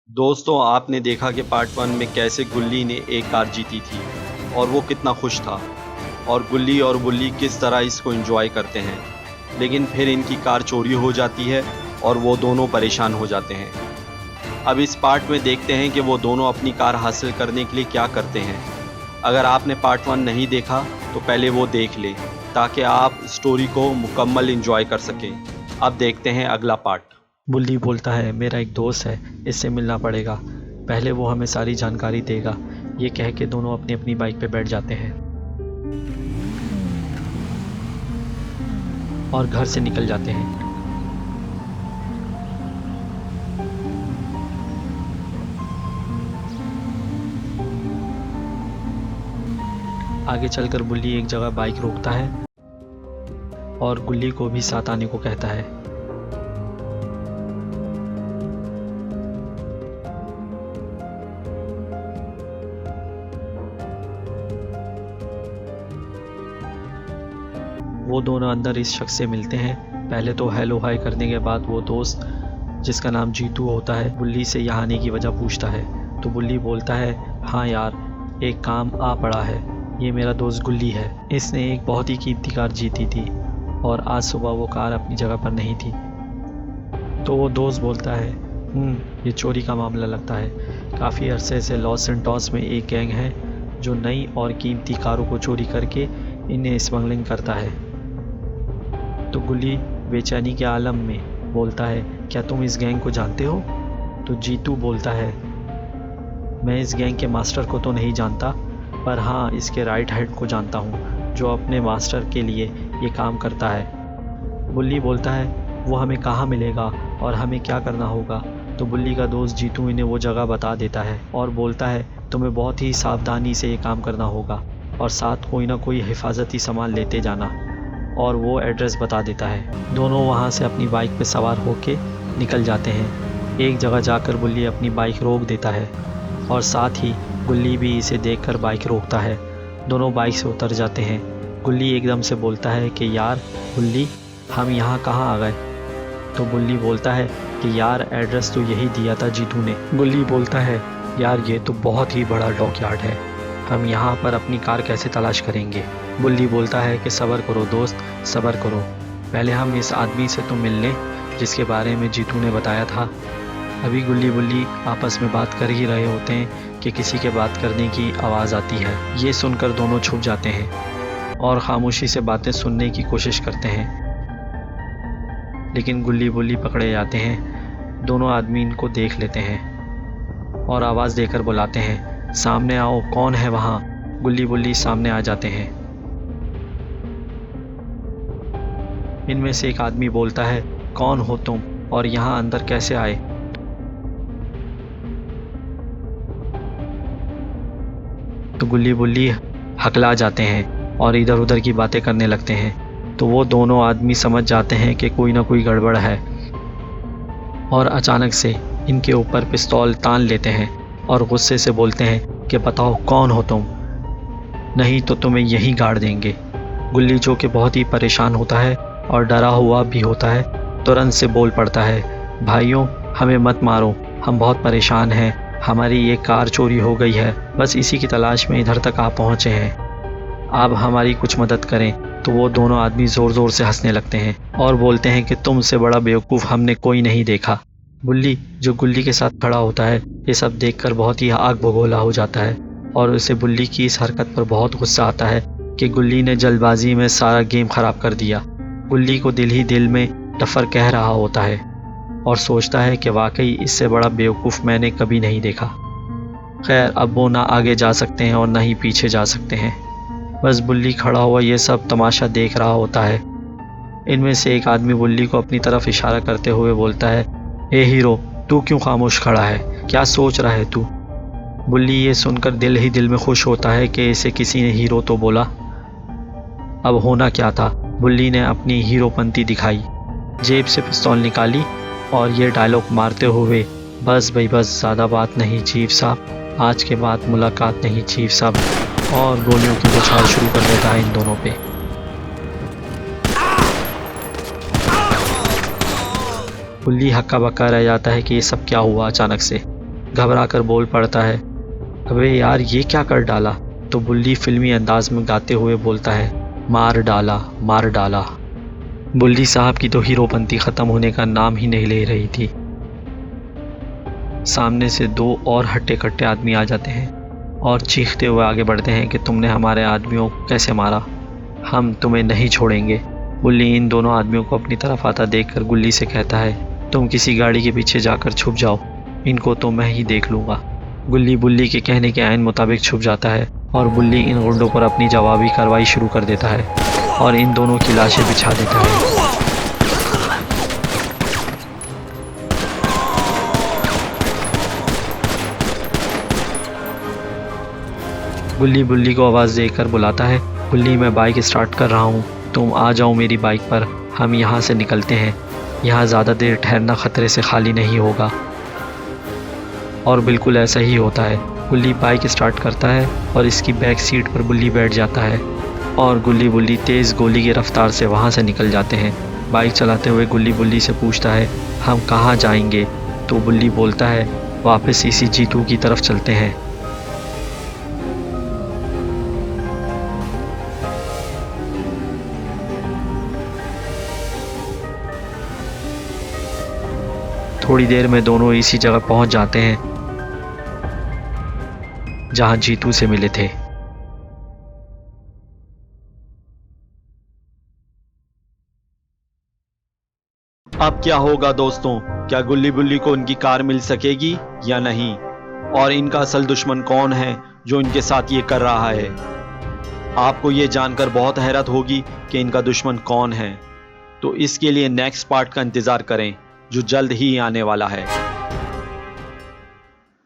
दोस्तों, आपने देखा कि पार्ट 1 में कैसे गुल्ली ने एक कार जीती थी और वो कितना खुश था और गुल्ली और बुल्ली किस तरह इसको एंजॉय करते हैं। लेकिन फिर इनकी कार चोरी हो जाती है और वो दोनों परेशान हो जाते हैं। अब इस पार्ट में देखते हैं कि वो दोनों अपनी कार हासिल करने के लिए क्या करते हैं। अगर आपने पार्ट 1 नहीं देखा तो पहले वो देख लें ताकि आप स्टोरी को मुकम्मल एंजॉय कर सकें। अब देखते हैं अगला पार्ट। बुल्ली बोलता है, मेरा एक दोस्त है, इससे मिलना पड़ेगा, पहले वो हमें सारी जानकारी देगा। ये कह के दोनों अपनी अपनी बाइक पे बैठ जाते हैं और घर से निकल जाते हैं। आगे चलकर बुल्ली एक जगह बाइक रोकता है और गुल्ली को भी साथ आने को कहता है। वो दोनों अंदर इस शख्स से मिलते हैं। पहले तो हेलो हाय करने के बाद वो दोस्त, जिसका नाम जीतू होता है, बुल्ली से यहाँ आने की वजह पूछता है। तो बुल्ली बोलता है, हाँ यार, एक काम आ पड़ा है, ये मेरा दोस्त गुल्ली है, इसने एक बहुत ही कीमती कार जीती थी और आज सुबह वो कार अपनी जगह पर नहीं थी। तो वो दोस्त बोलता है, ये चोरी का मामला लगता है। काफ़ी अरसे से लॉस सेंटोस में एक गैंग है जो नई और कीमती कारों को चोरी करके इन्हें स्मगलिंग करता है। तो गुल्ली बेचैनी के आलम में बोलता है, क्या तुम इस गैंग को जानते हो? तो जीतू बोलता है, मैं इस गैंग के मास्टर को तो नहीं जानता, पर हाँ इसके राइट हैंड को जानता हूँ जो अपने मास्टर के लिए ये काम करता है। बुल्ली बोलता है, वो हमें कहाँ मिलेगा और हमें क्या करना होगा? तो बुल्ली का दोस्त जीतू इन्हें वो जगह बता देता है और बोलता है, तुम्हें बहुत ही सावधानी से ये काम करना होगा और साथ कोई ना कोई हिफाजती सामान लेते जाना, और वो एड्रेस बता देता है। दोनों वहाँ से अपनी बाइक पे सवार होके निकल जाते हैं। एक जगह जाकर बुल्ली अपनी बाइक रोक देता है और साथ ही गुल्ली भी इसे देखकर बाइक रोकता है। दोनों बाइक से उतर जाते हैं। गुल्ली एकदम से बोलता है कि यार बुल्ली, हम यहाँ कहाँ आ गए? तो बुल्ली बोलता है कि यार एड्रेस तो यही दिया था जीतू ने। गुल्ली बोलता है, यार ये तो बहुत ही बड़ा डॉकयार्ड है, हम यहाँ पर अपनी कार कैसे तलाश करेंगे? बुल्ली बोलता है कि सब्र करो दोस्त, सब्र करो, पहले हम इस आदमी से तो मिल लें जिसके बारे में जीतू ने बताया था। अभी गुल्ली बुल्ली आपस में बात कर ही रहे होते हैं कि किसी के बात करने की आवाज़ आती है। ये सुनकर दोनों छुप जाते हैं और ख़ामोशी से बातें सुनने की कोशिश करते हैं, लेकिन गुल्ली बुल्ली पकड़े जाते हैं। दोनों आदमी इनको देख लेते हैं और आवाज़ देकर बुलाते हैं, सामने आओ, कौन है वहाँ? गुल्ली बुल्ली सामने आ जाते हैं। इनमें से एक आदमी बोलता है, कौन हो तुम और यहाँ अंदर कैसे आए? तो गुल्ली बुल्ली हकला जाते हैं और इधर उधर की बातें करने लगते हैं। तो वो दोनों आदमी समझ जाते हैं कि कोई ना कोई गड़बड़ है और अचानक से इनके ऊपर पिस्तौल तान लेते हैं और गुस्से से बोलते हैं कि बताओ कौन हो तुम, नहीं तो तुम्हें यहीं गाड़ देंगे। गुल्ली, जो कि बहुत ही परेशान होता है और डरा हुआ भी होता है, तुरंत से बोल पड़ता है, भाइयों हमें मत मारो, हम बहुत परेशान हैं, हमारी ये कार चोरी हो गई है, बस इसी की तलाश में इधर तक आ पहुँचे हैं, आप हमारी कुछ मदद करें। तो वो दोनों आदमी ज़ोर ज़ोर से हंसने लगते हैं और बोलते हैं कि तुमसे बड़ा बेवकूफ़ हमने कोई नहीं देखा। बुल्ली, जो गुल्ली के साथ खड़ा होता है, ये सब देखकर बहुत ही आग बगोला हो जाता है और उसे बुल्ली की इस हरकत पर बहुत गुस्सा आता है कि गुल्ली ने जल्दबाजी में सारा गेम ख़राब कर दिया। गुल्ली को दिल ही दिल में डफर कह रहा होता है और सोचता है कि वाकई इससे बड़ा बेवकूफ़ मैंने कभी नहीं देखा। खैर, अब वो ना आगे जा सकते हैं और ना ही पीछे जा सकते हैं, बस बुल्ली खड़ा हुआ ये सब तमाशा देख रहा होता है। इनमें से एक आदमी बुल्ली को अपनी तरफ इशारा करते हुए बोलता है, ए हीरो, तू क्यों खामोश खड़ा है, क्या सोच रहा है तू? बुल्ली ये सुनकर दिल ही दिल में खुश होता है कि इसे किसी ने हीरो तो बोला। अब होना क्या था, बुल्ली ने अपनी हीरोपंती दिखाई, जेब से पिस्तौल निकाली और ये डायलॉग मारते हुए, बस भाई बस, ज़्यादा बात नहीं चीफ साहब, आज के बाद मुलाकात नहीं चीफ साहब, और गोलियों की बौछार शुरू कर देता है इन दोनों पे। बुल्ली हक्का बक्का रह जाता है कि ये सब क्या हुआ अचानक से। घबरा कर बोल पड़ता है, अबे यार ये क्या कर डाला। तो बुल्ली फिल्मी अंदाज में गाते हुए बोलता है, मार डाला मार डाला। बुल्ली साहब की तो हीरोपंती ख़त्म होने का नाम ही नहीं ले रही थी। सामने से दो और हट्टे कट्टे आदमी आ जाते हैं और चीखते हुए आगे बढ़ते हैं कि तुमने हमारे आदमियों को कैसे मारा, हम तुम्हें नहीं छोड़ेंगे। बुल्ली इन दोनों आदमियों को अपनी तरफ आता देखकर गुल्ली से कहता है, तुम किसी गाड़ी के पीछे जाकर छुप जाओ, इनको तो मैं ही देख लूँगा। गुल्ली बुल्ली के कहने के आइन मुताबिक छुप जाता है और बुल्ली इन गुंडों पर अपनी जवाबी कार्रवाई शुरू कर देता है और इन दोनों की लाशें बिछा देता है। गुल्ली बुल्ली को आवाज़ देकर बुलाता है, गुल्ली मैं बाइक स्टार्ट कर रहा हूँ, तुम आ जाओ मेरी बाइक पर, हम यहाँ से निकलते हैं, यहाँ ज़्यादा देर ठहरना ख़तरे से खाली नहीं होगा। और बिल्कुल ऐसा ही होता है। गुल्ली बाइक स्टार्ट करता है और इसकी बैक सीट पर बुल्ली बैठ जाता है और गुल्ली बुल्ली तेज़ गोली की रफ्तार से वहाँ से निकल जाते हैं। बाइक चलाते हुए गुल्ली बुल्ली से पूछता है, हम कहाँ जाएंगे? तो बुल्ली बोलता है, वापस इसी जीतू की तरफ चलते हैं। थोड़ी देर में दोनों इसी जगह पहुंच जाते हैं जहां जीतू से मिले थे। अब क्या होगा दोस्तों? क्या गुल्ली बुल्ली को उनकी कार मिल सकेगी या नहीं? और इनका असल दुश्मन कौन है जो इनके साथ ये कर रहा है? आपको ये जानकर बहुत हैरत होगी कि इनका दुश्मन कौन है। तो इसके लिए नेक्स्ट पार्ट का इंतज़ार करें जो जल्द ही आने वाला है।